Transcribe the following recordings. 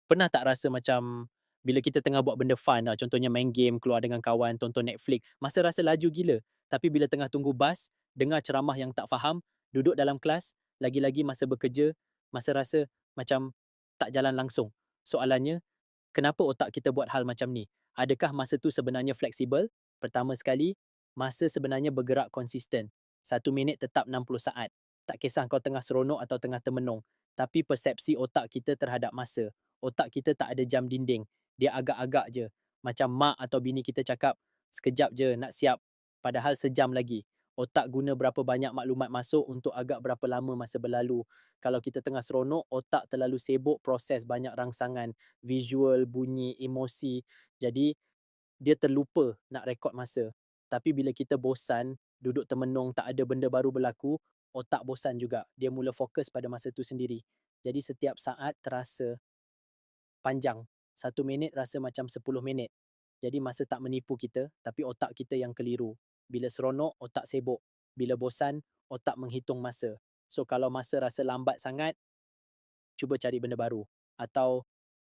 Pernah tak rasa macam bila kita tengah buat benda fun lah, contohnya main game, keluar dengan kawan, tonton Netflix, masa rasa laju gila. Tapi bila tengah tunggu bas, dengar ceramah yang tak faham, duduk dalam kelas, lagi-lagi masa bekerja, masa rasa macam tak jalan langsung. Soalannya, kenapa otak kita buat hal macam ni? Adakah masa tu sebenarnya fleksibel? Pertama sekali, masa sebenarnya bergerak konsisten. 1 minit tetap 60 saat. Tak kisah kau tengah seronok atau tengah termenung. Tapi persepsi otak kita terhadap masa. Otak kita tak ada jam dinding. Dia agak-agak je. Macam mak atau bini kita cakap, sekejap je nak siap. Padahal sejam lagi. Otak guna berapa banyak maklumat masuk untuk agak berapa lama masa berlalu. Kalau kita tengah seronok, otak terlalu sibuk proses banyak rangsangan, visual, bunyi, emosi. Jadi, dia terlupa nak rekod masa. Tapi bila kita bosan, duduk termenung, tak ada benda baru berlaku, otak bosan juga. Dia mula fokus pada masa tu sendiri. Jadi setiap saat terasa panjang. 1 minit rasa macam 10 minit. Jadi masa tak menipu kita, tapi otak kita yang keliru. Bila seronok, otak sibuk. Bila bosan, otak menghitung masa. So kalau masa rasa lambat sangat, cuba cari benda baru. Atau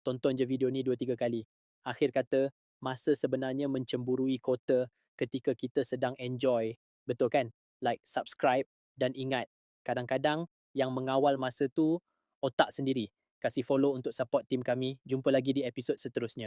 tonton je video ni 2-3 kali. Akhir kata, masa sebenarnya mencemburui kota ketika kita sedang enjoy. Betul kan? Like, subscribe dan ingat. Kadang-kadang yang mengawal masa tu otak sendiri. Kasih follow untuk support tim kami. Jumpa lagi di episod seterusnya.